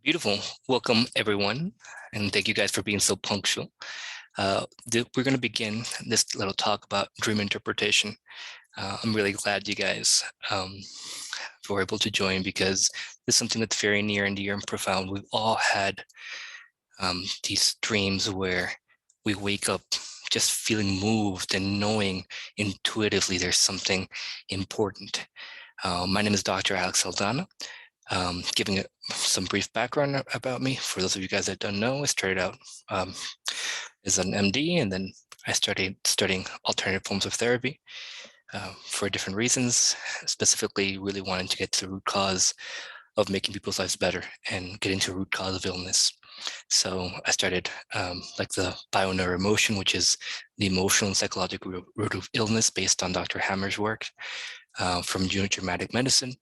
Beautiful. Welcome, everyone, and thank you guys for being so punctual. We're going to begin this little talk about dream interpretation. I'm really glad you guys were able to join because this is something that's very near and dear and profound. We've all had these dreams where we wake up just feeling moved and knowing intuitively there's something important. My name is Dr. Alex Saldana. Giving some brief background about me, for those of you guys that don't know, I started out as an MD, and then I started studying alternative forms of therapy for different reasons, specifically really wanting to get to the root cause of making people's lives better and getting to the root cause of illness. So I started like the bio-neuroemotion, which is the emotional and psychological root of illness based on Dr. Hammer's work from Germanic medicine.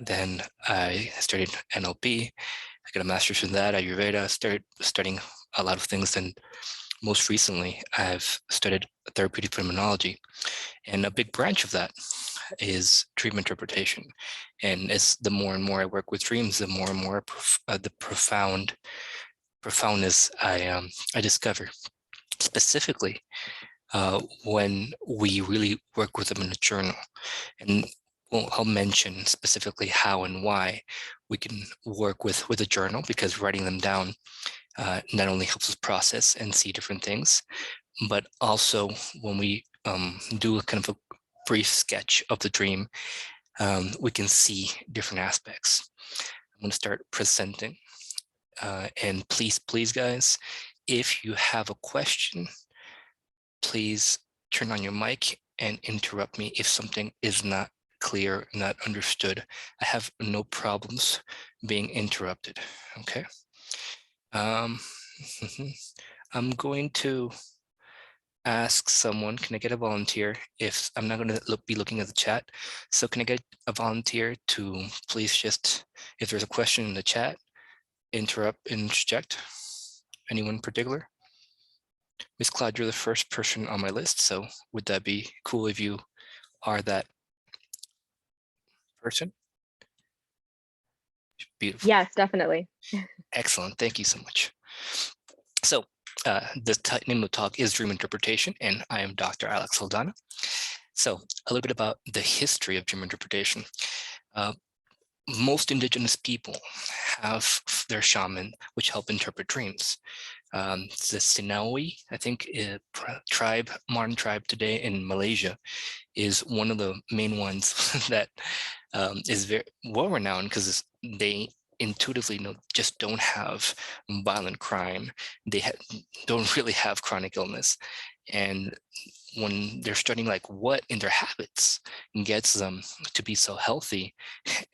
Then I studied NLP. I got a master's in that, Ayurveda, started studying a lot of things. And most recently, I've studied therapeutic phenomenology. And a big branch of that is dream interpretation. And as the more and more I work with dreams, the more and more the profoundness I discover. Specifically, when we really work with them in a journal. And I'll mention specifically how and why we can work with a journal, because writing them down not only helps us process and see different things, but also when we do a kind of a brief sketch of the dream, we can see different aspects. I'm going to start presenting. And please, guys, if you have a question, please turn on your mic and interrupt me if something is not clear, not understood. I have no problems being interrupted, okay? I'm going to ask someone, can I get a volunteer? If I'm not gonna be looking at the chat, so can I get a volunteer to please just, if there's a question in the chat, interject? Anyone in particular? Miss Claude, you're the first person on my list, so would that be cool if you are that person? Beautiful. Yes, definitely. Excellent. Thank you so much. So the name of the talk is Dream Interpretation, and I am Dr. Alex Saldana. So a little bit about the history of dream interpretation. Most indigenous people have their shaman, which help interpret dreams. The Sinawi, I think, modern tribe today in Malaysia, is one of the main ones that is very well renowned because they intuitively just don't have violent crime. They don't really have chronic illness. And when they're studying like what in their habits gets them to be so healthy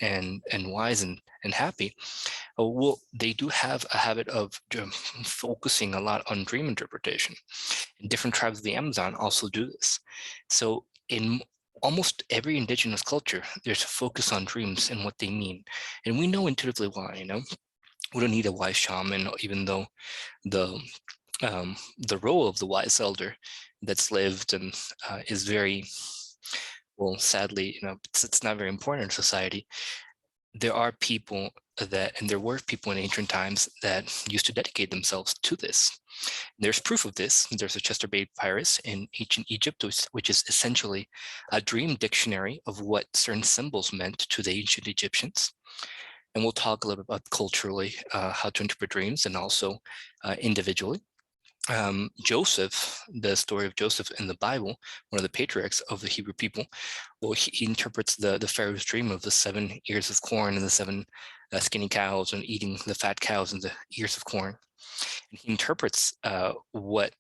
and wise and happy, well, they do have a habit of focusing a lot on dream interpretation. And different tribes of the Amazon also do this. So in almost every indigenous culture, there's a focus on dreams and what they mean. And we know intuitively why, we don't need a wise shaman, even though the role of the wise elder that's lived and is very, well, sadly, it's not very important in society. There are people and there were people in ancient times that used to dedicate themselves to this. There's proof of this. There's a Chester Bay Papyrus in ancient Egypt, which is essentially a dream dictionary of what certain symbols meant to the ancient Egyptians. And we'll talk a little bit about culturally how to interpret dreams, and also individually. Joseph, the story of Joseph in the Bible, one of the patriarchs of the Hebrew people, well, he interprets the Pharaoh's dream of the 7 ears of corn and the 7 skinny cows, and eating the fat cows and the ears of corn. And he interprets what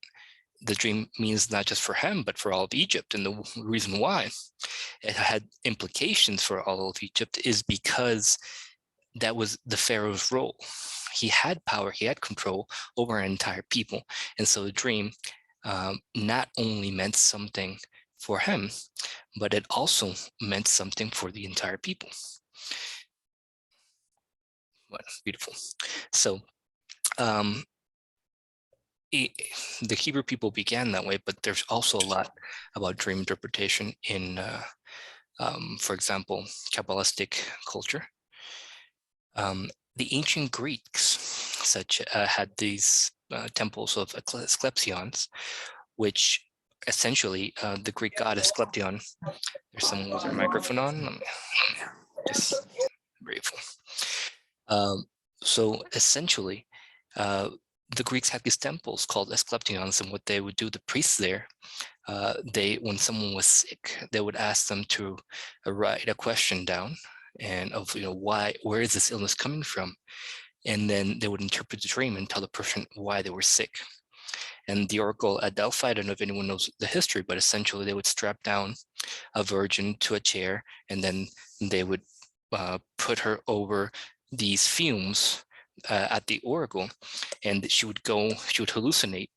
the dream means, not just for him, but for all of Egypt. And the reason why it had implications for all of Egypt is because that was the Pharaoh's role. He had power, he had control over an entire people. And so the dream not only meant something for him, but it also meant something for the entire people. What beautiful. So the Hebrew people began that way, but there's also a lot about dream interpretation in, for example, Kabbalistic culture. The ancient Greeks had these temples of Asclepions, which essentially the Greek god Asclepion. There's someone with their microphone on. Just grateful. So essentially, the Greeks had these temples called Asclepions, and what they would do, the priests there, when someone was sick, they would ask them to write a question down and of where is this illness coming from, and then they would interpret the dream and tell the person why they were sick. And the oracle at Delphi, I don't know if anyone knows the history, but essentially they would strap down a virgin to a chair, and then they would put her over these fumes at the oracle, and she would hallucinate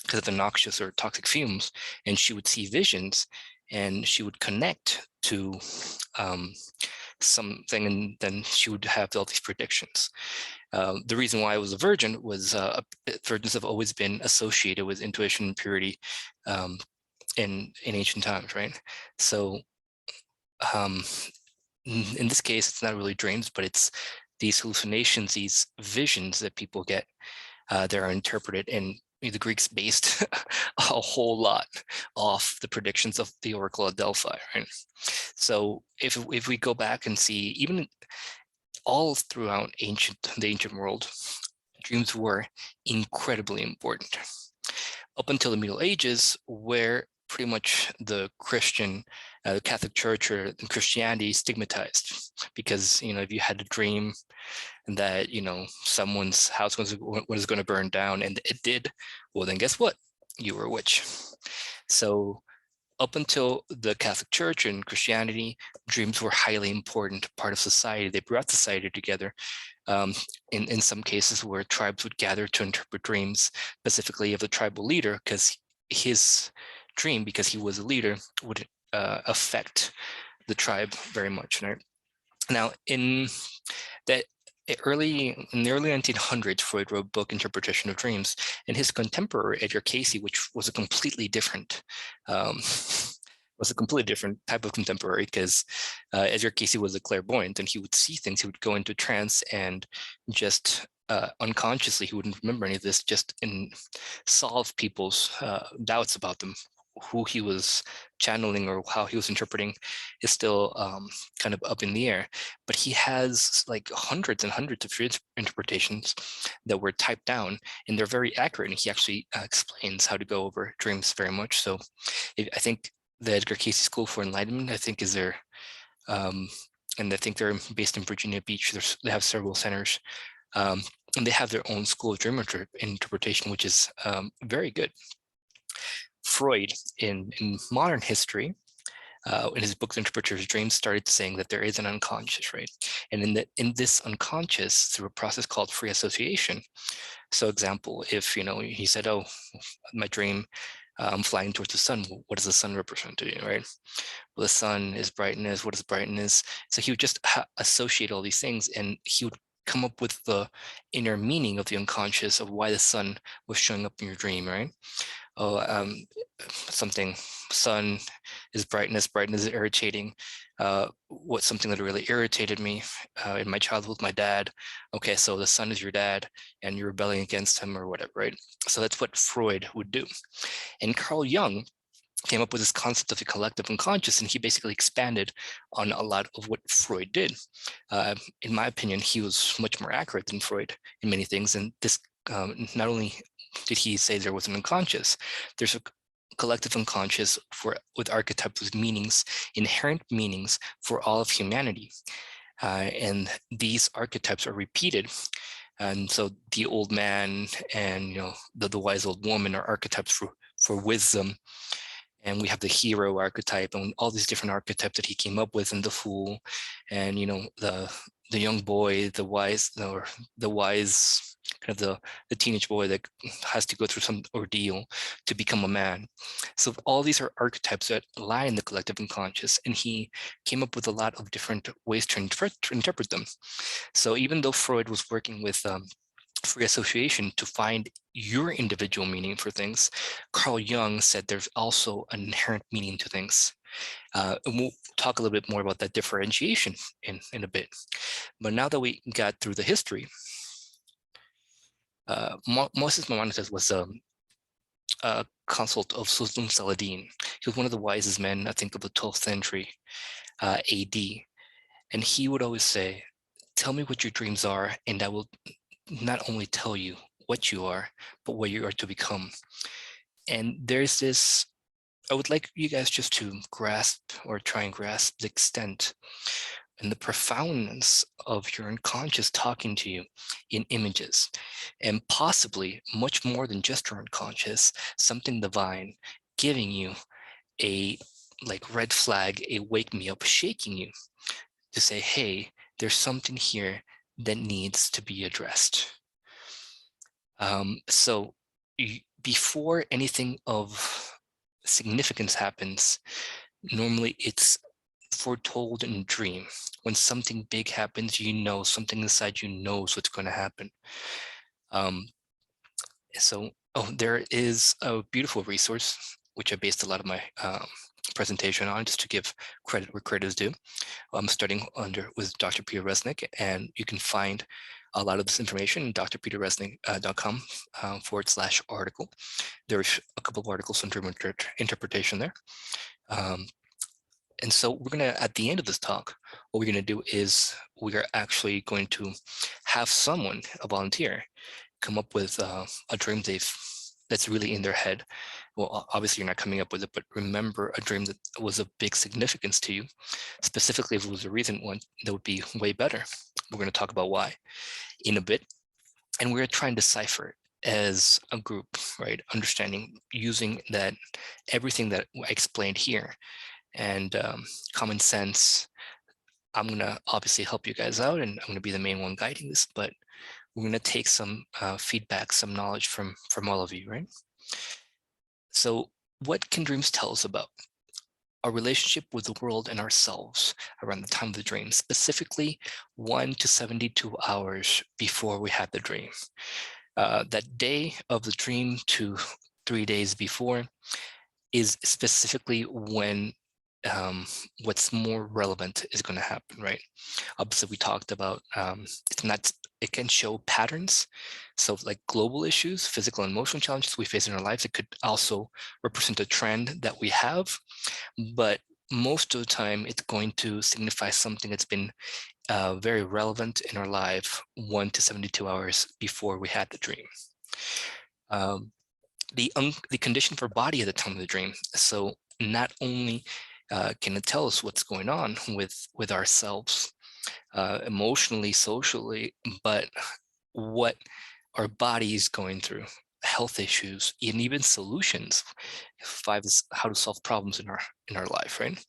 because of the noxious or toxic fumes, and she would see visions, and she would connect to something, and then she would have all these predictions. The reason why I was a virgin was virgins have always been associated with intuition and purity in ancient times, right? So in this case, it's not really dreams, but it's these hallucinations, these visions that people get that are interpreted, and the Greeks based a whole lot off the predictions of the Oracle of Delphi, right? So if we go back and see, even all throughout the ancient world, dreams were incredibly important. Up until the Middle Ages, where pretty much the Catholic Church or Christianity stigmatized, because if you had a dream that someone's house was going to burn down, and it did, well then guess what? You were a witch. So up until the Catholic Church and Christianity, dreams were highly important part of society. They brought society together. In some cases where tribes would gather to interpret dreams, specifically of the tribal leader, because his dream, because he was a leader, would affect the tribe very much. Right? Now, in the early 1900s, Freud wrote a book, Interpretation of Dreams, and his contemporary, Edgar Cayce, which was a completely different type of contemporary, because Edgar Cayce was a clairvoyant, and he would see things. He would go into trance, and just unconsciously, he wouldn't remember any of this, just solve people's doubts about them. Who he was channeling or how he was interpreting is still kind of up in the air, but he has like hundreds and hundreds of interpretations that were typed down, and they're very accurate, and he actually explains how to go over dreams very much. So I think the Edgar Cayce School for Enlightenment, I think, is there, and I think they're based in Virginia Beach. They have several centers, and they have their own school of dream interpretation, which is very good. Freud, in modern history, in his book, The Interpreter's Dreams, started saying that there is an unconscious, right? And in this unconscious, through a process called free association. So example, if, he said, oh, my dream, I'm flying towards the sun. What does the sun represent to you, right? Well, the sun is brightness. What is brightness? So he would just associate all these things, and he would come up with the inner meaning of the unconscious of why the sun was showing up in your dream, right? Something, sun is brightness is irritating. What's something that really irritated me in my childhood with my dad? Okay, so the sun is your dad and you're rebelling against him or whatever, right? So that's what Freud would do. And Carl Jung came up with this concept of the collective unconscious, and he basically expanded on a lot of what Freud did. In my opinion, he was much more accurate than Freud in many things, and this not only did he say there was an unconscious, there's a collective unconscious with archetypes, with meanings, inherent meanings for all of humanity. And these archetypes are repeated. And so the old man and the wise old woman are archetypes for wisdom. And we have the hero archetype and all these different archetypes that he came up with, and the fool, and the young boy, the wise kind of the teenage boy that has to go through some ordeal to become a man. So all these are archetypes that lie in the collective unconscious, and he came up with a lot of different ways to interpret them. So even though Freud was working with free association to find your individual meaning for things, Carl Jung said there's also an inherent meaning to things. And we'll talk a little bit more about that differentiation in a bit. But now that we got through the history, Moses Maimonides was a consult of Sultan Saladin. He was one of the wisest men, I think, of the 12th century AD. And he would always say, tell me what your dreams are, and I will not only tell you what you are, but what you are to become. And there's this, I would like you guys just to grasp or try and grasp the extent and the profoundness of your unconscious talking to you in images, and possibly much more than just your unconscious, something divine giving you a like red flag, a wake me up, shaking you to say, hey, there's something here that needs to be addressed. So before anything of significance happens, normally it's foretold in a dream. When something big happens, you know, something inside you knows what's going to happen. There is a beautiful resource, which I based a lot of my presentation on, just to give credit where credit is due. I'm studying with Dr. Peter Resnick, and you can find a lot of this information in drpeterresnick.com/article. There's a couple of articles on dream interpretation there. And so we're going to, at the end of this talk, what we're going to do is we are actually going to have someone, a volunteer, come up with a dream that's really in their head. Well, obviously you're not coming up with it, but remember a dream that was of big significance to you. Specifically, if it was a recent one, that would be way better. We're going to talk about why in a bit. And we're going to try and decipher it as a group, right? Understanding, using that, everything that I explained here, and common sense. I'm going to obviously help you guys out, and I'm going to be the main one guiding this, but we're going to take some feedback, some knowledge from all of you, right? So what can dreams tell us about our relationship with the world and ourselves around the time of the dream, specifically 1 to 72 hours before we had the dream? That day of the dream to 3 days before is specifically when what's more relevant is going to happen, right? Obviously, we talked about it can show patterns. So like global issues, physical and emotional challenges we face in our lives, it could also represent a trend that we have, but most of the time it's going to signify something that's been very relevant in our life 1 to 72 hours before we had the dream. The condition for body at the time of the dream. So not only can it tell us what's going on with ourselves emotionally, socially, but what our body is going through, health issues, and even solutions. 5 is how to solve problems in our life, right?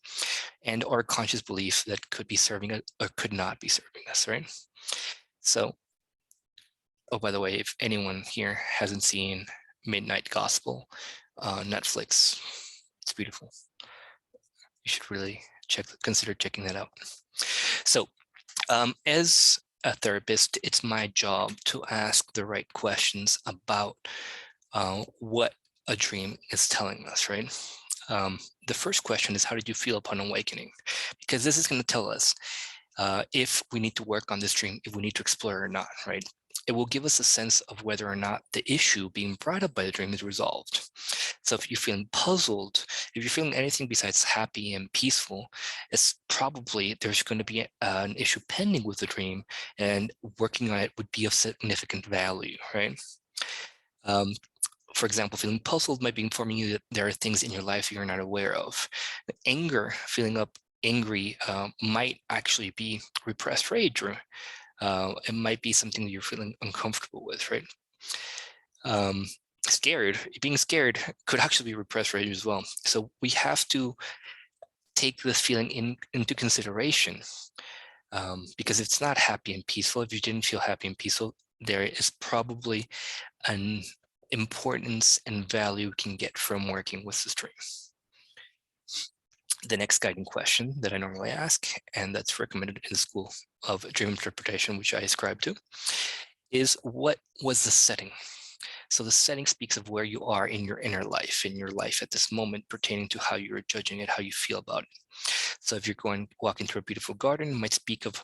And our conscious belief that could be serving us or could not be serving us, right? So, oh, by the way, if anyone here hasn't seen Midnight Gospel on Netflix, it's beautiful. You should really consider checking that out. So as a therapist, it's my job to ask the right questions about what a dream is telling us, right? The first question is, how did you feel upon awakening? Because this is going to tell us if we need to work on this dream, if we need to explore or not, right? It will give us a sense of whether or not the issue being brought up by the dream is resolved. So if you're feeling puzzled, if you're feeling anything besides happy and peaceful, it's probably there's going to be an issue pending with the dream, and working on it would be of significant value, right? For example, feeling puzzled might be informing you that there are things in your life you're not aware of. Anger, feeling angry might actually be repressed rage, or it might be something that you're feeling uncomfortable with, right? Being scared could actually be repressed rage as well. So we have to take this feeling into consideration, because it's not happy and peaceful. If you didn't feel happy and peaceful, there is probably an importance and value you can get from working with this dream. The next guiding question that I normally ask, and that's recommended in the School of Dream Interpretation, which I ascribe to, is what was the setting? So the setting speaks of where you are in your inner life, in your life at this moment, pertaining to how you're judging it, how you feel about it. So if you're going walking through a beautiful garden, it might speak of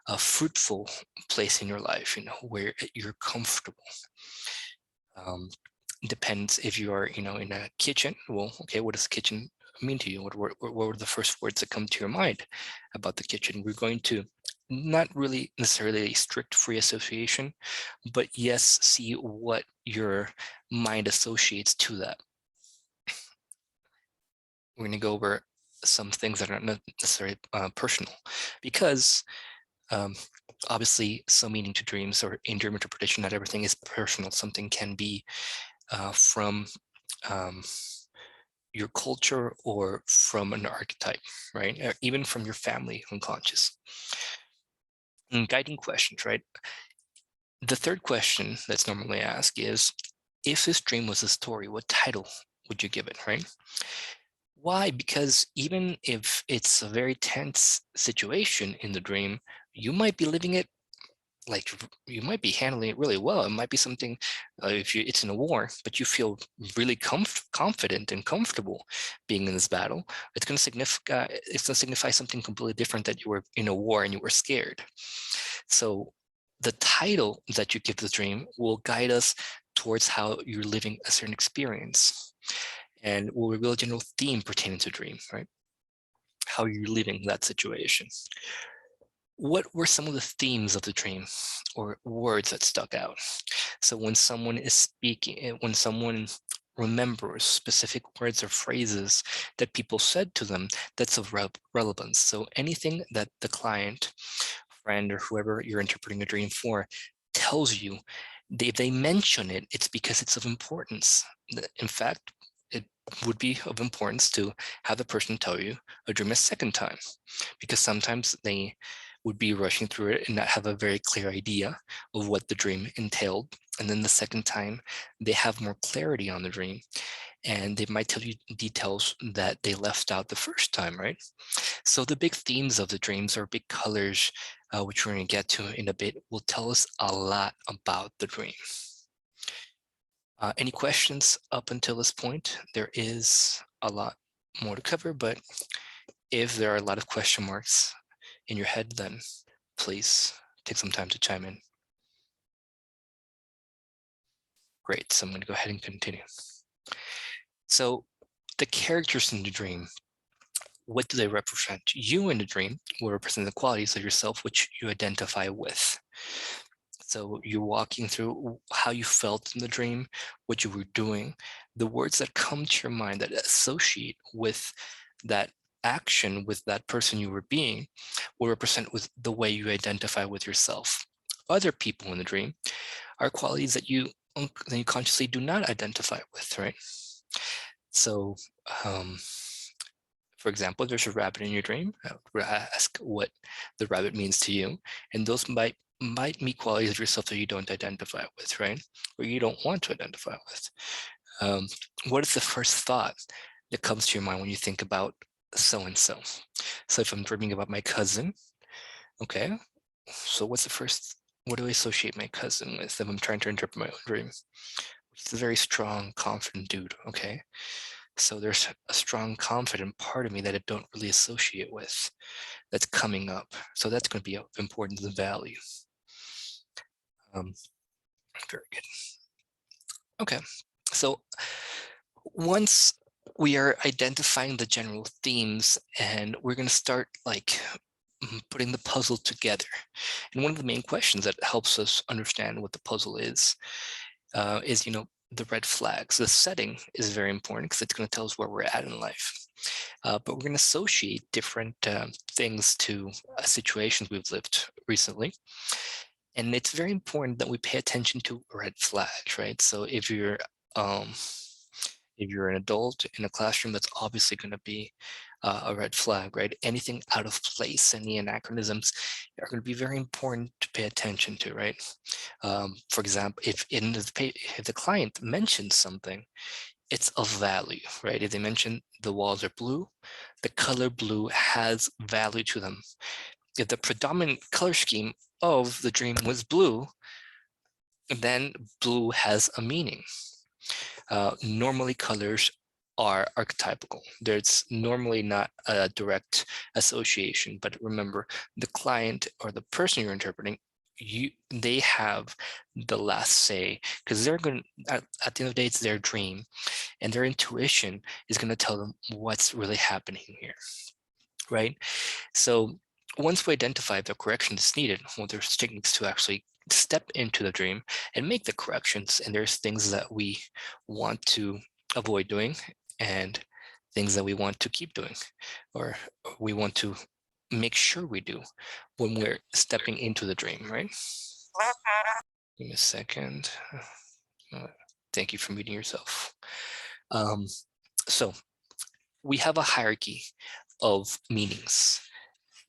a fruitful place in your life, where you're comfortable. Depends if you are, in a kitchen. Well, okay, what does kitchen mean to you? What were the first words that come to your mind about the kitchen? We're going to not really necessarily a strict free association, but yes, see what your mind associates to that. We're going to go over some things that are not necessarily personal, because obviously, some meaning to dreams, or in dream interpretation, not everything is personal. Something can be from your culture or from an archetype, right? Even from your family unconscious. And guiding questions, right? The third question that's normally asked is, if this dream was a story, what title would you give it, right? Why? Because even if it's a very tense situation in the dream, you might be living it, like you might be handling it really well. It might be something, if it's in a war, but you feel really confident and comfortable being in this battle. It's going to signify something completely different, that you were in a war and you were scared. So the title that you give the dream will guide us towards how you're living a certain experience, and will reveal a general theme pertaining to dream, right? How you're living that situation. What were some of the themes of the dream, or words that stuck out? So when someone is speaking, when someone remembers specific words or phrases that people said to them, that's of relevance. So anything that the client, friend, or whoever you're interpreting a dream for tells you, if they mention it, it's because it's of importance. In fact, it would be of importance to have the person tell you a dream a second time, because sometimes they would be rushing through it and not have a very clear idea of what the dream entailed. And then the second time, they have more clarity on the dream, and they might tell you details that they left out the first time, right? So the big themes of the dreams, or big colors, which we're going to get to in a bit, will tell us a lot about the dream. Any questions up until this point? There is a lot more to cover, but if there are a lot of question marks in your head, then please take some time to chime in. Great, so I'm going to go ahead and continue. So the characters in the dream, what do they represent? You in the dream will represent the qualities of yourself which you identify with. So you're walking through how you felt in the dream, what you were doing, the words that come to your mind that associate with that action, with that person you were being, will represent with the way you identify with yourself. Other people in the dream are qualities that you consciously do not identify with, right? So, for example, there's a rabbit in your dream. I would ask what the rabbit means to you, and those might meet qualities of yourself that you don't identify with, right? Or you don't want to identify with. What is the first thought that comes to your mind when you think about so-and-so? So if I'm dreaming about my cousin, okay, so what's the first, what do I associate my cousin with if I'm trying to interpret my own dream? He's a very strong, confident dude, okay? So there's a strong, confident part of me that I don't really associate with that's coming up. So that's going to be of importance and value. Very good. Okay, so once we are identifying the general themes, and we're going to start like putting the puzzle together. And one of the main questions that helps us understand what the puzzle is the red flags. The setting is very important because it's going to tell us where we're at in life. But we're going to associate different things to situations we've lived recently. And it's very important that we pay attention to red flags, right? So if you're an adult in a classroom, that's obviously going to be a red flag, right? Anything out of place, any anachronisms are going to be very important to pay attention to, right? For example, if the client mentions something, it's of value, right? If they mention the walls are blue, the color blue has value to them. If the predominant color scheme of the dream was blue, Then blue has a meaning. Normally colors are archetypical. There's normally not a direct association, but remember, the client or the person you're interpreting, they have the last say, because they're going to, at the end of the day, it's their dream, and their intuition is going to tell them what's really happening here, right? So once we identify the correction that's needed, well, there's techniques to actually step into the dream and make the corrections. And there's things that we want to avoid doing and things that we want to keep doing, or we want to make sure we do when we're stepping into the dream, right? Give me a second. Thank you for muting yourself. So we have a hierarchy of meanings.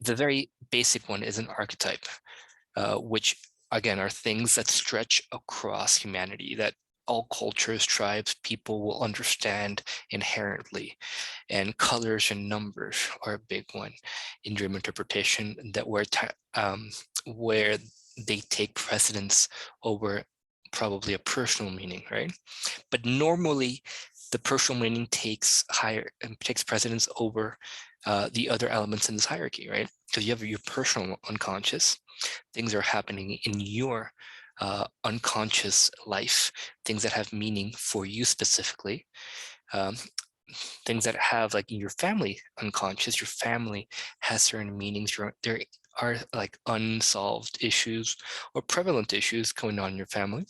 The very basic one is an archetype, which again are things that stretch across humanity, that all cultures, tribes, people will understand inherently. And colors and numbers are a big one in dream interpretation, that where they take precedence over probably a personal meaning, right? But normally the personal meaning takes precedence over the other elements in this hierarchy, right? Because you have your personal unconscious, things are happening in your unconscious life, things that have meaning for you specifically, um, things that have like in your family unconscious, your family has certain meanings, there are like unsolved issues or prevalent issues going on in your family.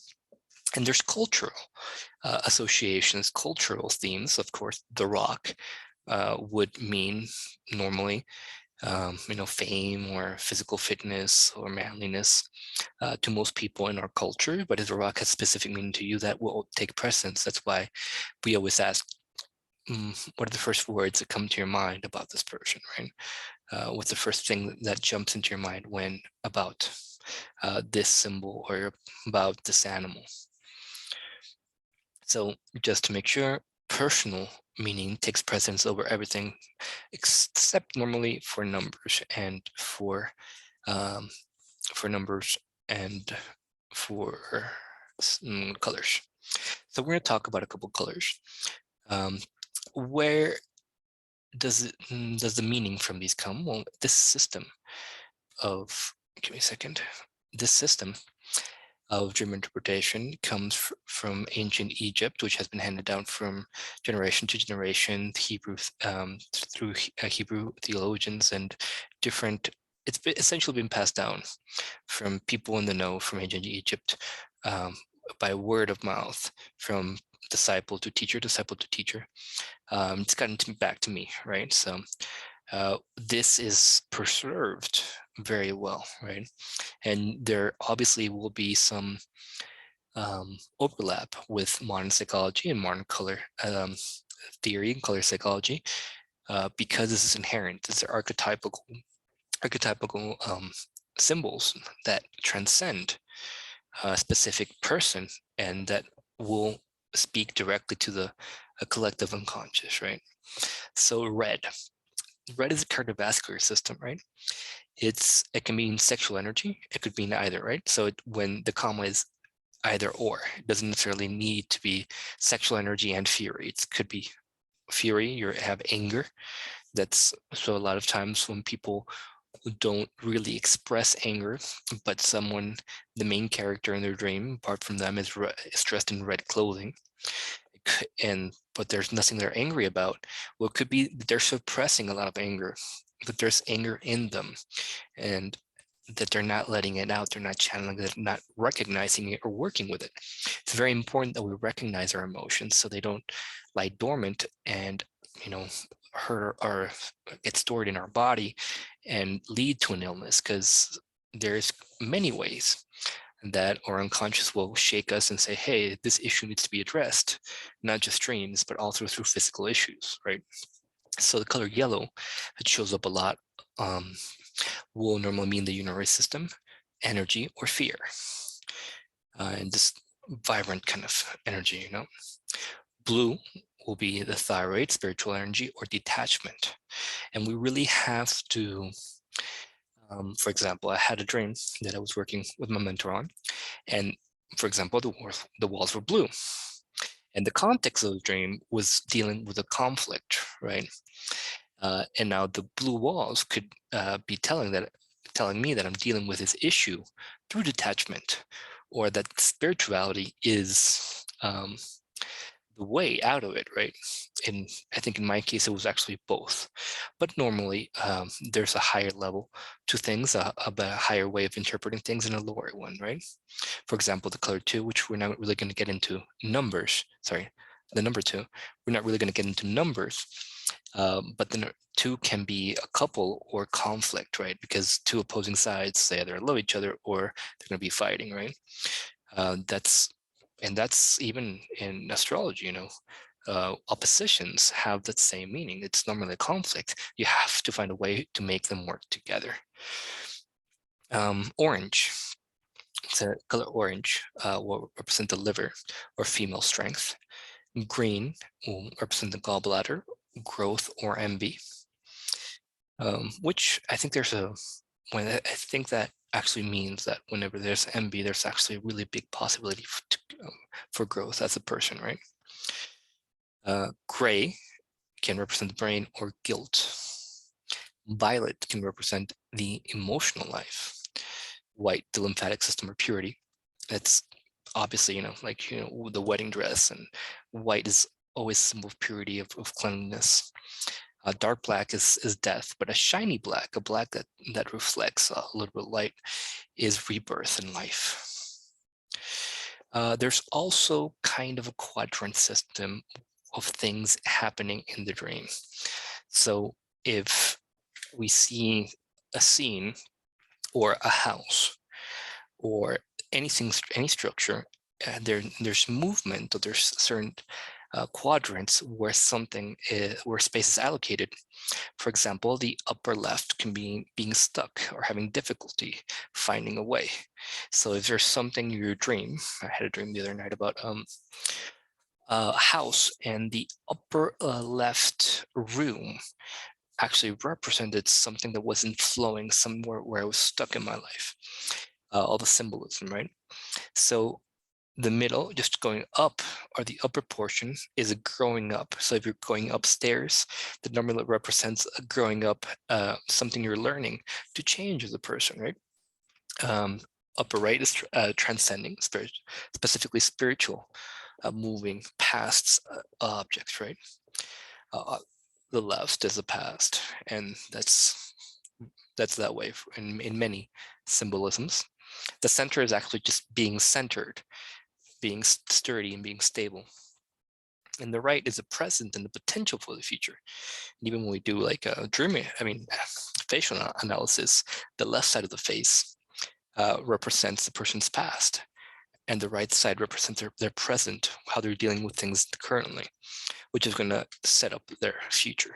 And there's cultural associations, cultural themes. Of course, The Rock would mean normally, fame or physical fitness or manliness to most people in our culture. But if The Rock has specific meaning to you, that will take precedence. That's why we always ask, what are the first words that come to your mind about this person, right? What's the first thing that jumps into your mind when about this symbol or about this animal? So just to make sure, personal meaning takes precedence over everything, except normally for numbers and for numbers and for colors. So we're going to talk about a couple colors. Where does the meaning from these come? Well, this system of, give me a second, this system of dream interpretation comes from ancient Egypt, which has been handed down from generation to generation, through Hebrew theologians and different. It's essentially been passed down from people in the know from ancient Egypt, by word of mouth, from disciple to teacher, disciple to teacher. It's gotten back to me, right? So this is preserved very well, right? And there obviously will be some overlap with modern psychology and modern color theory and color psychology, because this is inherent. These are archetypical symbols that transcend a specific person and that will speak directly to the collective unconscious, right? So red is a cardiovascular system, right? It can mean sexual energy. It could mean either, right? So when the comma is either or, it doesn't necessarily need to be sexual energy and fury. It could be fury, you have anger. So a lot of times when people don't really express anger, but the main character in their dream, apart from them, is dressed in red clothing, but there's nothing they're angry about. Well, it could be they're suppressing a lot of anger, but there's anger in them, and that they're not letting it out, they're not channeling it, not recognizing it or working with it. It's very important that we recognize our emotions so they don't lie dormant and hurt or get stored in our body and lead to an illness, because there's many ways that our unconscious will shake us and say, hey, this issue needs to be addressed, not just dreams, but also through physical issues, right? So the color yellow, it shows up a lot, will normally mean the urinary system, energy, or fear. And this vibrant kind of energy, Blue will be the thyroid, spiritual energy, or detachment. And we really have to, for example, I had a dream that I was working with my mentor on, and for example, the walls were blue. And the context of the dream was dealing with a conflict, right? And now the blue walls could be telling me that I'm dealing with this issue through detachment, or that spirituality is the way out of it, right? And I think in my case, it was actually both. But normally, there's a higher level to things, a higher way of interpreting things, and a lower one, right? For example, the color 2, which we're not really going to get into numbers. Sorry, the number 2, we're not really going to get into numbers. But the 2 can be a couple or conflict, right? Because two opposing sides say either love each other or they're going to be fighting, right? That's even in astrology, oppositions have that same meaning. It's normally a conflict. You have to find a way to make them work together. Orange, it's a color orange, will represent the liver or female strength. Green will represent the gallbladder, growth, or envy. Which I think I think that actually means that whenever there's envy, there's actually a really big possibility for growth as a person, right? Gray can represent the brain or guilt. Violet can represent the emotional life. White, the lymphatic system or purity. That's obviously, the wedding dress, and white is always a symbol of purity, of cleanliness. Dark black is death, but a shiny black, a black that reflects a little bit light, is rebirth and life. There's also kind of a quadrant system of things happening in the dream. So if we see a scene or a house or any structure, there's movement, or there's certain quadrants where where space is allocated. For example, the upper left can be being stuck or having difficulty finding a way. So if there's something in your dream, I had a dream the other night about a house, and the upper left room actually represented something that wasn't flowing, somewhere where I was stuck in my life. All the symbolism, right? So the middle, just going up, or the upper portion, is a growing up. So if you're going upstairs, the number represents a growing up, something you're learning to change as a person, right? Upper right is transcending, specifically spiritual, moving past objects, right? The left is the past, and that's that way in many symbolisms. The center is actually just being centered, being sturdy, and being stable. And the right is the present and the potential for the future. And even when we do like a facial analysis, the left side of the face represents the person's past, and the right side represents their present, how they're dealing with things currently, which is going to set up their future.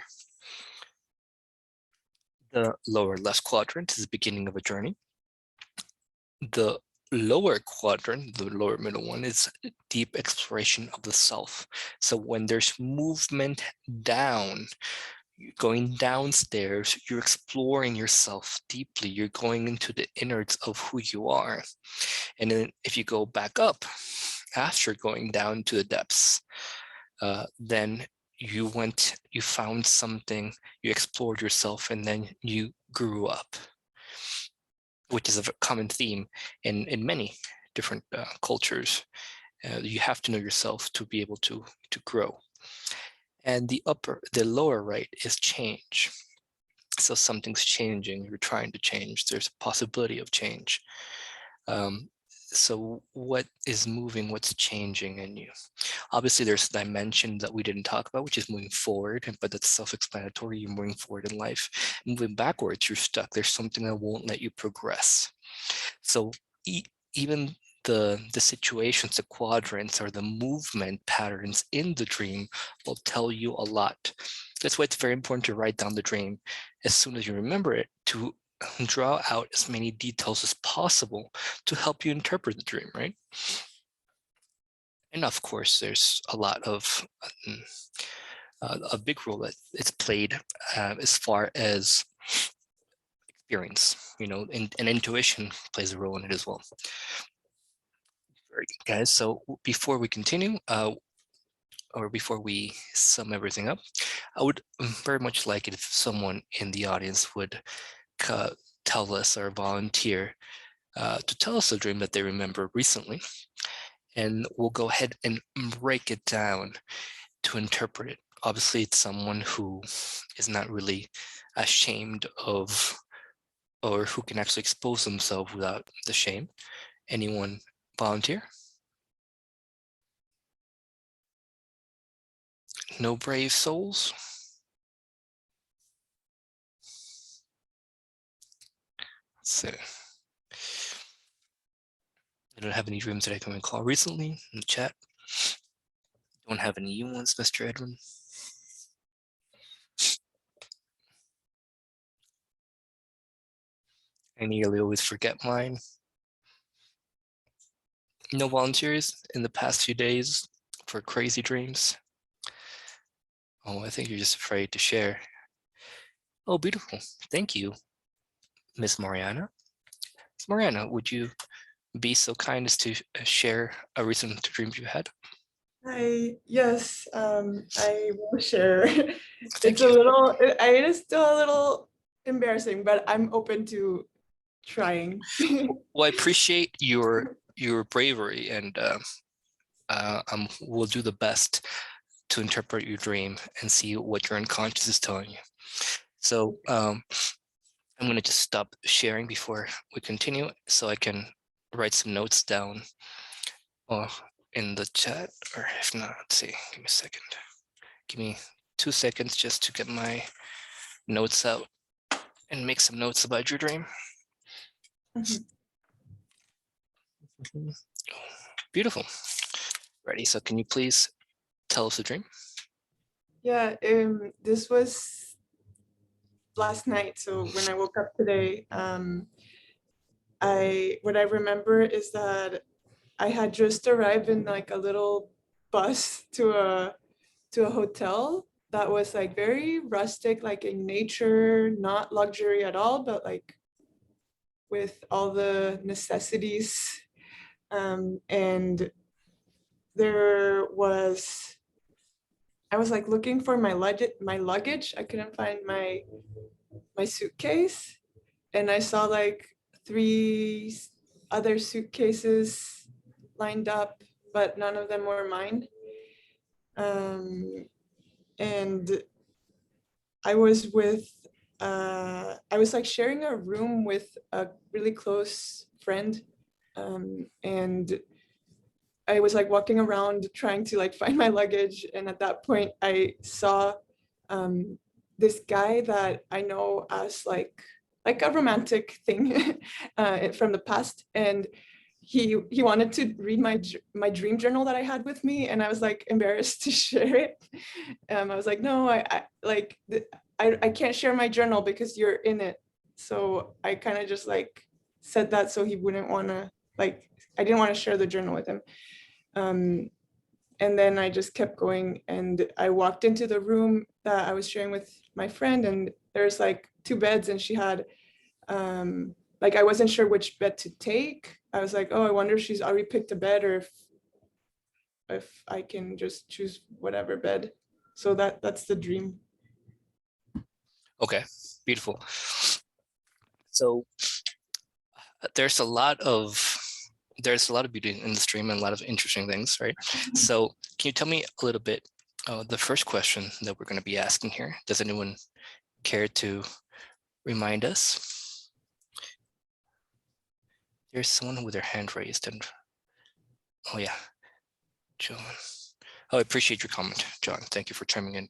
The lower left quadrant is the beginning of a journey. The lower quadrant, the lower middle one, is deep exploration of the self. So when there's movement down, going downstairs, you're exploring yourself deeply. You're going into the innards of who you are. And then if you go back up after going down to the depths, then you found something, you explored yourself, and then you grew up, which is a common theme in many different cultures. You have to know yourself to be able to grow. And the lower right is change. So something's changing, you're trying to change, there's a possibility of change. So what is moving, what's changing in you? Obviously, there's a dimension that we didn't talk about, which is moving forward, but that's self-explanatory. You're moving forward in life. Moving backwards, you're stuck. There's something that won't let you progress. So even the situations, the quadrants, or the movement patterns in the dream will tell you a lot. That's why it's very important to write down the dream as soon as you remember it, to draw out as many details as possible to help you interpret the dream, right? And of course, there's a lot of a big role that it's played as far as experience, and intuition plays a role in it as well. Very good, guys. So before we continue, or before we sum everything up, I would very much like it if someone in the audience would tell us or volunteer to tell us a dream that they remember recently, and we'll go ahead and break it down to interpret it. Obviously, it's someone who is not really ashamed of, or who can actually expose themselves without the shame. Anyone volunteer? No brave souls? Let's see. I don't have any dreams that I can recall recently in the chat. Don't have any new ones, Mr. Edwin. I nearly always forget mine. No volunteers in the past few days for crazy dreams. Oh, I think you're just afraid to share. Oh, beautiful. Thank you, Miss Mariana. Miss Mariana, would you be so kind as to share a recent dream you had? Hi, yes, I will share. Thank It's you. it is still a little embarrassing, but I'm open to trying. Well, I appreciate your bravery, and we'll do the best to interpret your dream and see what your unconscious is telling you. So I'm going to just stop sharing before we continue so I can write some notes down in the chat, or if not, let's see, give me a second. Give me 2 seconds just to get my notes out and make some notes about your dream. Mhm. Beautiful. Ready, so can you please tell us the dream? Yeah, this was last night. So when I woke up today, what I remember is that I had just arrived in like a little bus to a hotel that was like very rustic, like in nature, not luxury at all, but like with all the necessities. And I was like looking for my luggage. I couldn't find my suitcase, and I saw like three other suitcases lined up, but none of them were mine. And I was with I was like sharing a room with a really close friend, and I was like walking around trying to like find my luggage, and at that point I saw this guy that I know as like a romantic thing from the past, and he wanted to read my dream journal that I had with me, and I was like embarrassed to share it. I was like, no, I can't share my journal because you're in it. So I kind of just like said that so he wouldn't want to like I didn't want to share the journal with him. Um, and then I just kept going, and I walked into the room that I was sharing with my friend, and there's like two beds, and she had like I wasn't sure which bed to take. I was like, oh, I wonder if she's already picked a bed, or if I can just choose whatever bed. So that's the dream. Okay, beautiful. So there's a lot of beauty in the stream and a lot of interesting things, right? So can you tell me a little bit, the first question that we're going to be asking here? Does anyone care to remind us? There's someone with their hand raised, and oh yeah, John. Oh, I appreciate your comment, John. Thank you for chiming in.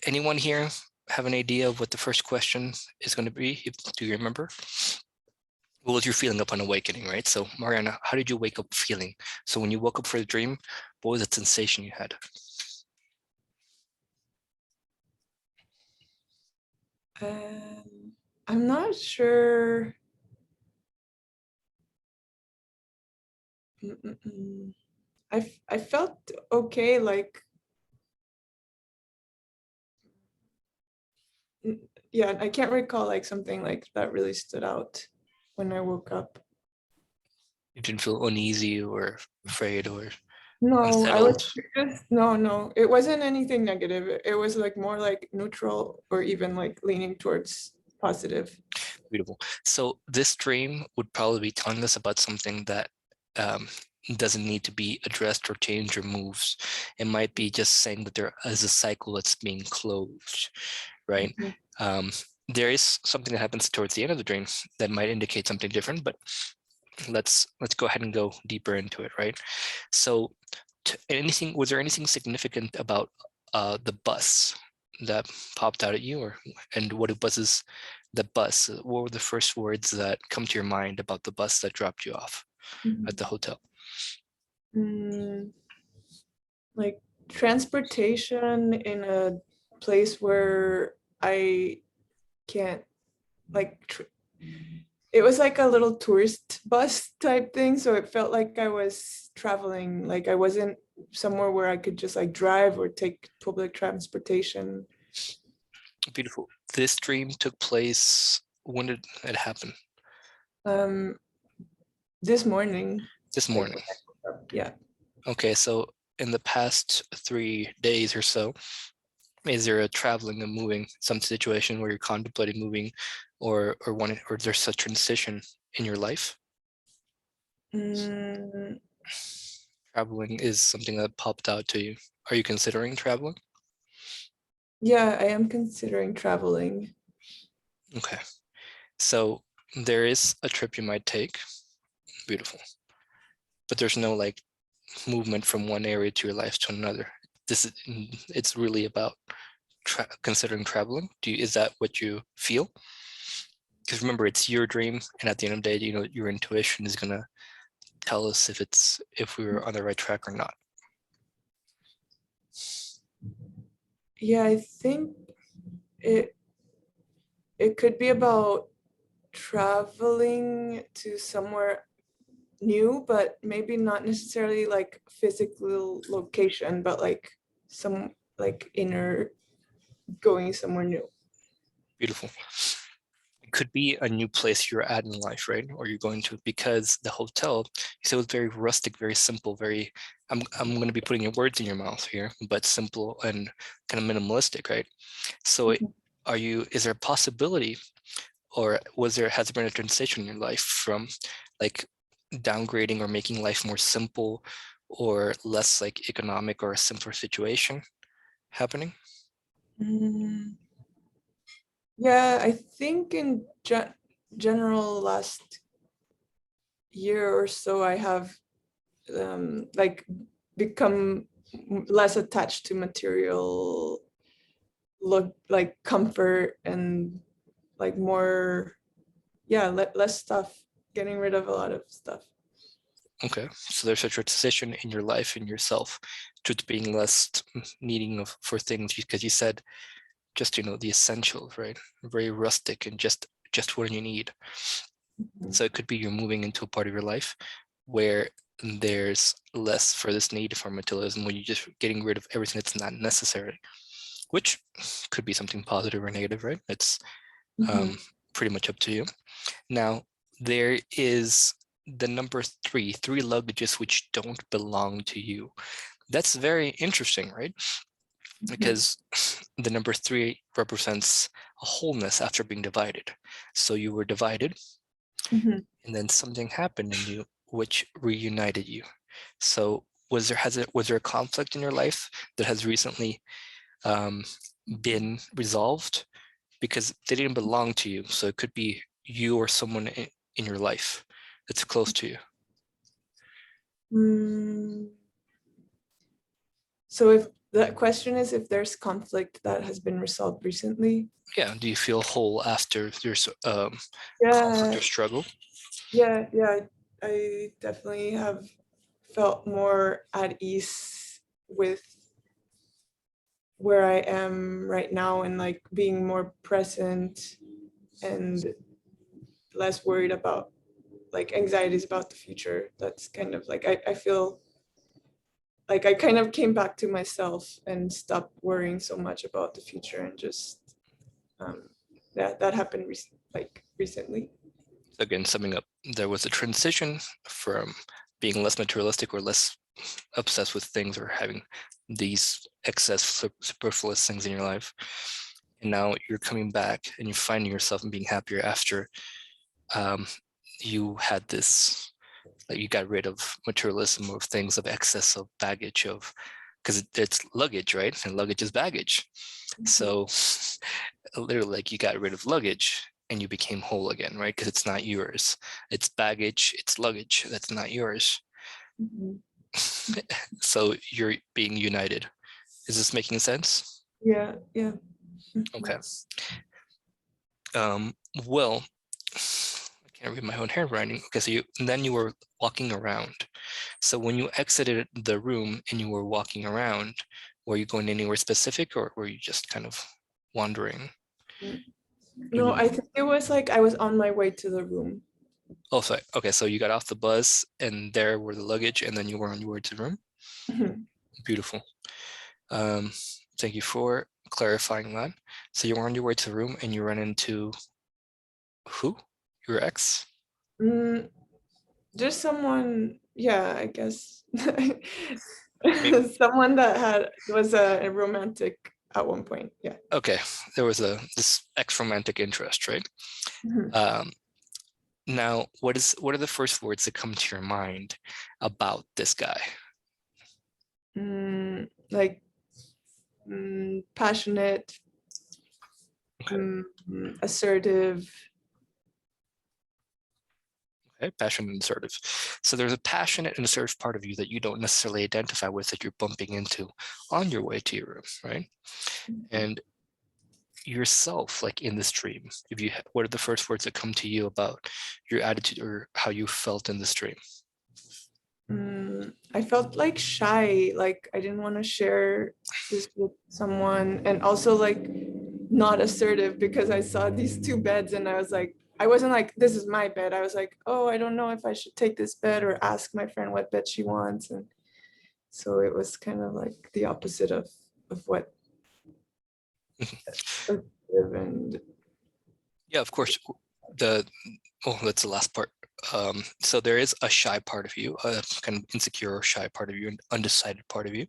Anyone here have an idea of what the first question is going to be? Do you remember? What was your feeling upon awakening, right? So Mariana, how did you wake up feeling? So when you woke up for the dream, what was the sensation you had? I'm not sure. I felt okay, like yeah, I can't recall like something like that really stood out when I woke up. You didn't feel uneasy or afraid or No, I was unsettled? just, no, it wasn't anything negative. It was like more like neutral or even like leaning towards positive. Beautiful. So this dream would probably be telling us about something that um, doesn't need to be addressed or changed or moves. It might be just saying that there is a cycle that's being closed, right? Mhm. Um, there is something that happens towards the end of the dream that might indicate something different, but let's go ahead and go deeper into it, right? So anything, was there anything significant about the bus that popped out at you, or and what it was is the bus? What were the first words that come to your mind about the bus that dropped you off at the hotel? Mm, like transportation in a place where I can't like it was like a little tourist bus type thing, so it felt like I was traveling, like I wasn't somewhere where I could just like drive or take public transportation. Beautiful. This dream took place, when did it happen? um this morning, This like morning. yeah. Okay, so in the past 3 days or so, is there a traveling and moving, some situation where you're contemplating moving, or wanting, or there's a transition in your life? Mm, Traveling is something that popped out to you. Are you considering traveling? yeah, I am considering traveling. Okay, so there is a trip you might take. Beautiful. But there's no like movement from one area to your life to another. This is, it's really about considering traveling. Is that what you feel? Because remember, it's your dream, and at the end of the day, you know, your intuition is gonna tell us if we were on the right track or not. Yeah, I think it it could be about traveling to somewhere new, but maybe not necessarily like physical location, but like some like inner going somewhere new. Beautiful. It could be a new place you're at in life, right? Or you're going to, because the hotel, you said, it was very rustic, very simple, very, I'm going to be putting your words in your mouth here, but simple and kind of minimalistic, right? So is there a possibility, or has there been a transition in your life from like downgrading or making life more simple or less like economic or a simpler situation happening? Mm, yeah, I think in general last year or so I have like become less attached to material look like comfort and like more, yeah, less stuff, getting rid of a lot of stuff. Okay, so there's a transition in your life, in yourself, to being less needing for things, because you said just, you know, the essentials, right? Very rustic and just what you need. So it could be you're moving into a part of your life where there's less for this need for materialism, when you're just getting rid of everything that's not necessary, which could be something positive or negative, right? It's Mhm. pretty much up to you. Now, there is the number three luggages which don't belong to you. That's very interesting, right? Mhm. Because the number three represents a wholeness after being divided. So you were divided, Mhm. and then something happened in you which reunited you. So was there a conflict in your life that has recently um, been resolved? Because they didn't belong to you. So it could be you or someone in your life that's close to you. Mm, so if the question is if there's conflict that has been resolved recently. Yeah. Do you feel whole after there's conflict Yeah, or struggle? yeah, I definitely have felt more at ease with where I am right now and like being more present and less worried about like anxieties about the future. That's kind of like I feel like I kind of came back to myself and stopped worrying so much about the future and just that happened recently. So again, summing up, there was a transition from being less materialistic or less obsessed with things or having these excess superfluous things in your life. And now you're coming back and you're finding yourself and being happier after you had this, like you got rid of materialism, of things, of excess, of baggage, of, because it's luggage, right? And luggage is baggage. So literally, like, you got rid of luggage and you became whole again, right? Because it's not yours. It's baggage, it's luggage that's not yours. Mhm. So you're being united. Is this making sense? Yeah, yeah. Okay. Well, I can't read my own handwriting. Okay, so then you were walking around. So when you exited the room and you were walking around, were you going anywhere specific, or were you just kind of wandering? No, I think it was like I was on my way to the room. Oh, sorry. Okay, so you got off the bus and there were the luggage, and then you were on your way to the room. Mhm. Beautiful. Thank you for clarifying that. So you were on your way to the room and you ran into who? Your ex? Just someone, yeah, I guess. Maybe. Someone that was a romantic at one point. Yeah. Okay, there was this ex-romantic interest, right? Mhm. Now, what are the first words that come to your mind about this guy? Like passionate, Okay. assertive. Okay, passionate and assertive. So there's a passionate and assertive part of you that you don't necessarily identify with, that you're bumping into on your way to your room, right? And yourself, like in this dream, what are the first words that come to you about your attitude or how you felt in this dream? I felt like shy, like I didn't want to share this with someone, and also like not assertive because I saw these two beds and I was like, I wasn't like, this is my bed. I was like, oh, I don't know if I should take this bed or ask my friend what bed she wants. And so it was kind of like the opposite of what and Yeah, of course. That's the last part. So there is a shy part of you, a kind of insecure or shy part of you, an undecided part of you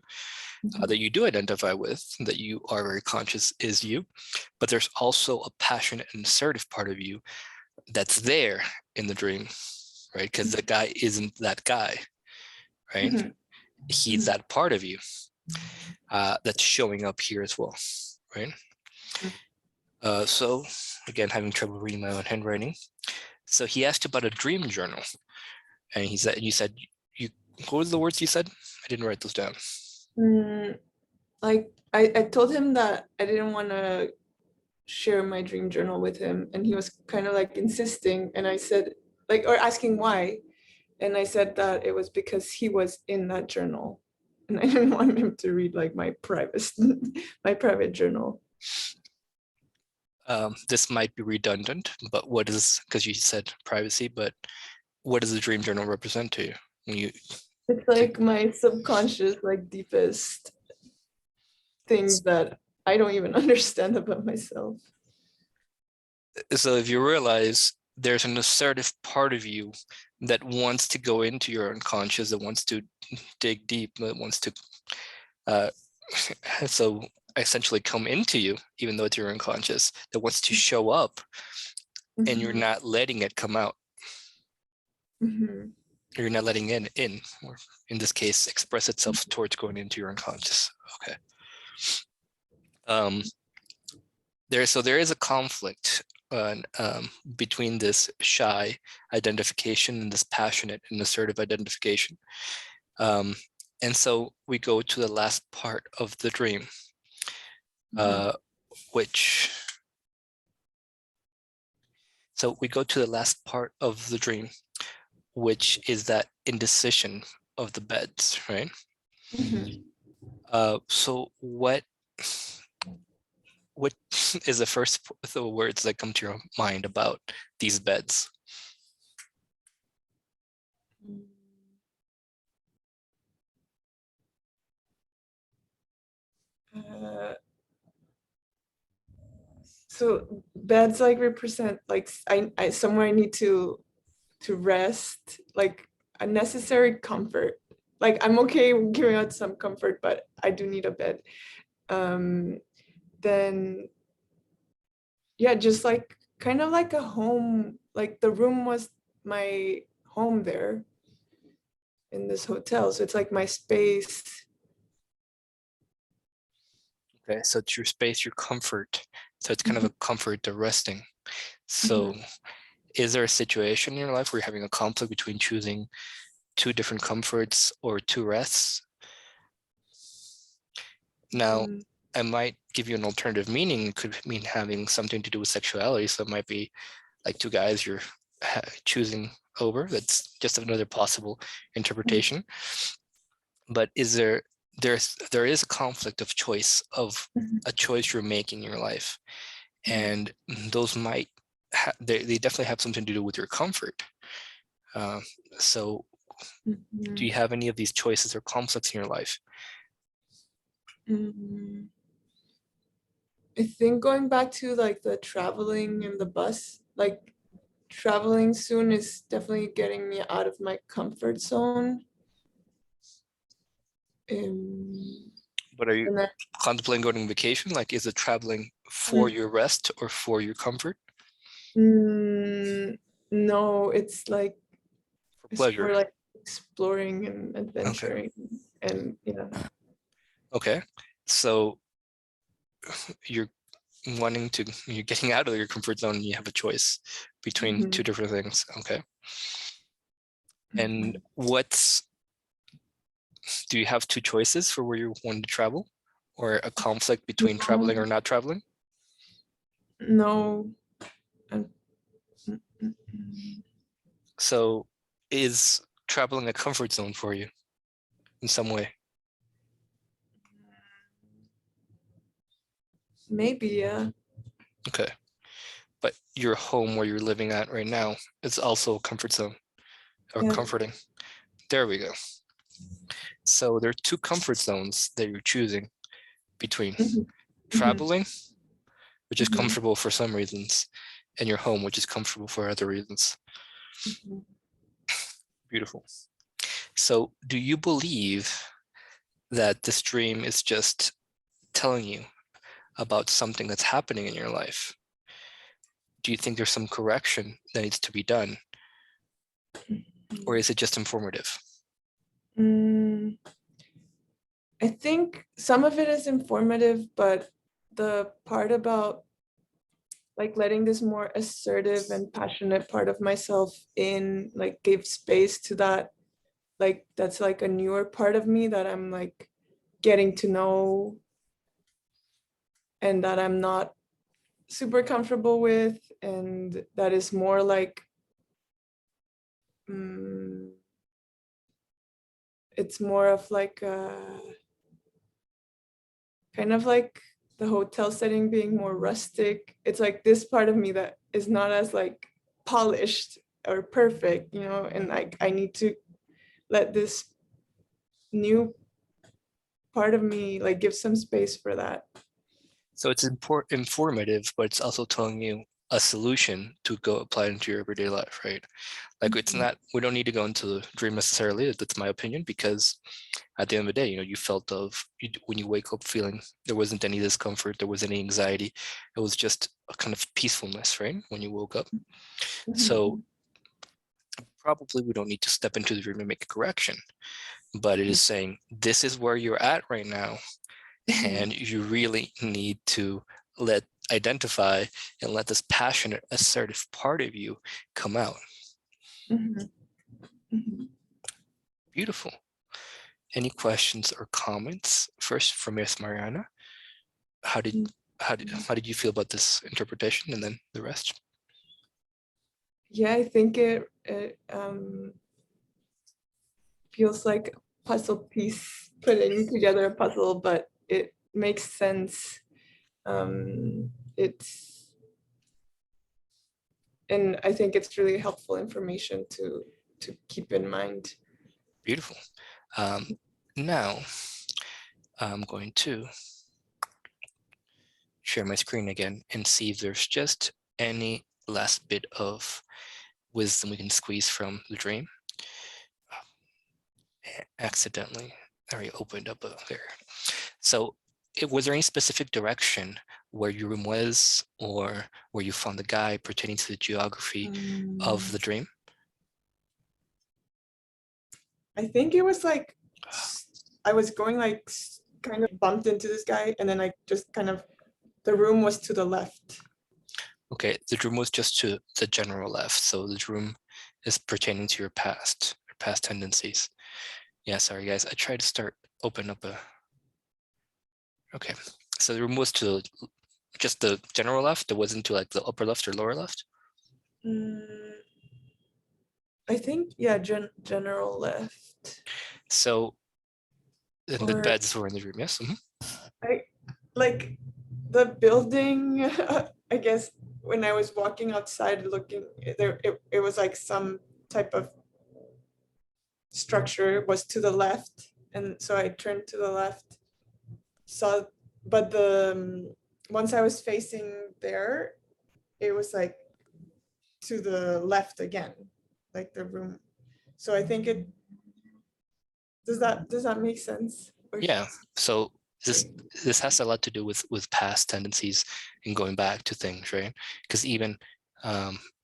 that you do identify with, that you are very conscious is you. But there's also a passionate and assertive part of you that's there in the dream, right? Because the guy isn't that guy, right? He's that part of you that's showing up here as well, right? So again, having trouble reading my own handwriting. So he asked about a dream journal, and you said, what were the words you said? I didn't write those down. like I told him that I didn't want to share my dream journal with him, and he was kind of like insisting, and I said like, or asking why, and I said that it was because he was in that journal and I didn't want him to read like my private my private journal. This might be redundant, but because you said privacy, but what does the dream journal represent to you? When you It's like my subconscious, like deepest things that I don't even understand about myself. So if you realize there's an assertive part of you that wants to go into your unconscious, that wants to dig deep, that wants to so essentially come into you, even though it's your unconscious, that wants to show up, and you're not letting it come out. You're not letting it in, or in this case, express itself towards going into your unconscious. Okay. There is a conflict between this shy identification and this passionate and assertive identification. And so we go to the last part of the dream, which is that indecision of the beds, right? So what is the words that come to your mind about these beds? So beds like represent like I somewhere I need to to rest, like a necessary comfort. Like I'm okay giving out some comfort, but I do need a bed. Then yeah, just like kind of like a home, like the room was my home there in this hotel. So it's like my space. Okay, so it's your space, your comfort. So it's kind of a comfort to resting. So is there a situation in your life where you're having a conflict between choosing two different comforts or two rests? Now, Mm, I might give you an alternative meaning. It could mean having something to do with sexuality. So it might be like two guys you're choosing over. That's just another possible interpretation. But there is a conflict of choice, of a choice you're making in your life, and those might they definitely have something to do with your comfort. So do you have any of these choices or conflicts in your life? mm. I think going back to like the traveling in the bus, like traveling soon is definitely getting me out of my comfort zone. But are you And then, contemplating going on vacation? Like, is it traveling for your rest or for your comfort? no, it's like For it's pleasure. for like exploring and Okay. adventuring and Okay. So you're you're getting out of your comfort zone and you have a choice between two different things. Okay. And do you have two choices for where you want to travel, or a conflict between traveling or not traveling? No. Mm, mm, mm. So is traveling a comfort zone for you in some way? Maybe, yeah. Okay. But your home where you're living at right now is also a comfort zone or Yeah. comforting. There we go. So there are two comfort zones that you're choosing between: traveling, which is comfortable for some reasons, and your home, which is comfortable for other reasons. Beautiful. So do you believe that this dream is just telling you about something that's happening in your life? Do you think there's some correction that needs to be done? Or is it just informative? I think some of it is informative, but the part about like letting this more assertive and passionate part of myself in, like give space to that, like that's like a newer part of me that I'm like getting to know and that I'm not super comfortable with, and that is more like it's more of like kind of like the hotel setting being more rustic. It's like this part of me that is not as like polished or perfect, and like I need to let this new part of me like give some space for that. So it's informative, but it's also telling you a solution to go apply into your everyday life, right? Like it's not, we don't need to go into the dream necessarily. That's my opinion, because at the end of the day, you felt when you wake up feeling there wasn't any discomfort, there wasn't any anxiety. It was just a kind of peacefulness, right? When you woke up. So probably we don't need to step into the dream and make a correction, but it is saying this is where you're at right now, and you really need to identify and let this passionate, assertive part of you come out. Beautiful. Any questions or comments? First from Miss Mariana. How did you feel about this interpretation, and then the rest? Yeah, I think it feels like a puzzle piece putting together a puzzle, but it makes sense. It's and I think it's really helpful information to keep in mind. Beautiful. Now I'm going to share my screen again and see if there's just any last bit of wisdom we can squeeze from the dream. Accidentally, I already opened up there. So was there any specific direction where your room was, or where you found the guy, pertaining to the geography of the dream? I think it was like I was going like kind of bumped into this guy, and then I just kind of, the room was to the left. Okay, the dream was just to the general left, so the dream is pertaining to your past tendencies. Yeah, sorry guys, I tried to open up a. Okay, so the room was to just the general left. It wasn't to like the upper left or lower left. I think, yeah, general left. So and the Or beds were in the room. Yes. I like the building. I guess when I was walking outside looking there, it was like some type of structure was to the left, and so I turned to the left, saw, but the once I was facing there, it was like to the left again, like the room. So I think it does that make sense? Yeah. So this has a lot to do with past tendencies and going back to things, right? Because even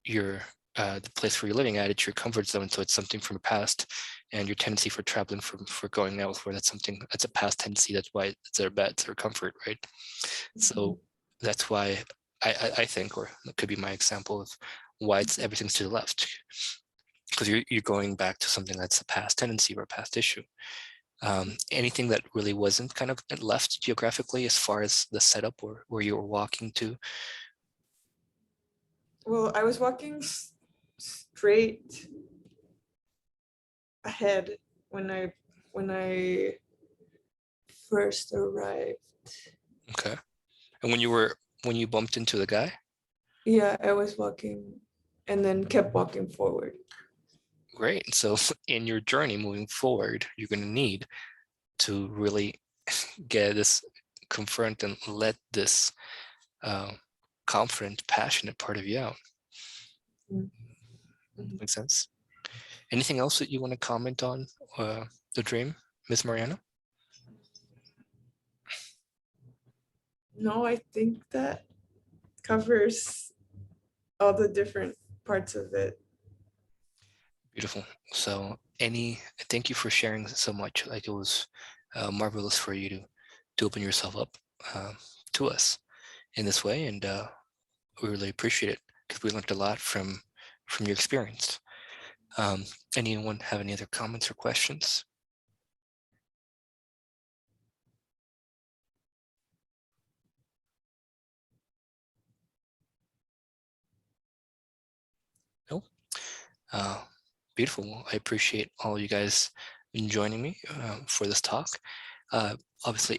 your the place where you're living at, it's your comfort zone, so it's something from the past, and your tendency for traveling for going elsewhere, that's a past tendency. That's why it's their beds or comfort, right? So that's why I think, or it could be my example of why everything's to the left, because you're going back to something that's a past tendency or a past issue. Anything that really wasn't kind of left geographically as far as the setup or where you were walking to? Well, I was walking straight ahead when I first arrived. Okay. And when you bumped into the guy? Yeah, I was walking and then kept walking forward. Great. So in your journey moving forward, you're going to need to really get this, confront and let this confident, passionate part of you out. Makes sense. Anything else that you want to comment on the dream, Miss Mariana? No, I think that covers all the different parts of it. Beautiful. So thank you for sharing so much. Like, it was marvelous for you to open yourself up to us in this way, and we really appreciate it, because we learned a lot from your experience. Anyone have any other comments or questions? No. Beautiful. Well, I appreciate all you guys joining me for this talk. Obviously,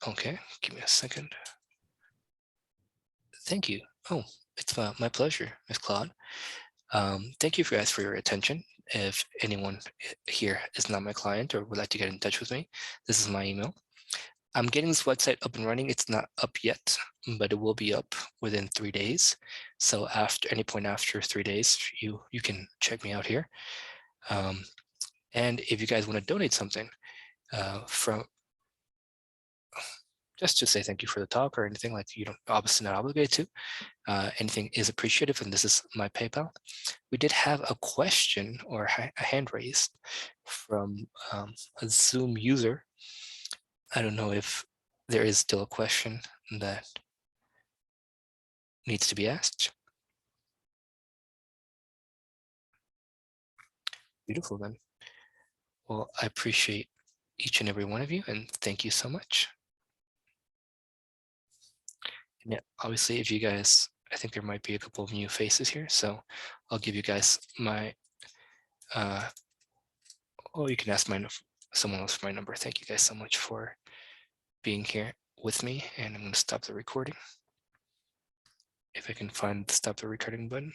okay, give me a second. Thank you. Oh, it's my pleasure, Ms. Claude. Thank you guys for your attention. If anyone here is not my client or would like to get in touch with me, this is my email. I'm getting this website up and running. It's not up yet, but it will be up within 3 days. So after any point after 3 days, you can check me out here. And if you guys want to donate something from, just to say thank you for the talk or anything, like, you don't, obviously not obligated to, anything is appreciative, and this is my PayPal. We did have a question or a hand raised from a Zoom user. I don't know if there is still a question that needs to be asked. Beautiful then. Well, I appreciate each and every one of you, and thank you so much. And yeah, obviously, if you guys, I think there might be a couple of new faces here, so I'll give you guys my, oh, you can ask someone else for my number. Thank you guys so much for being here with me, and I'm going to stop the recording. If I can find the stop the recording button.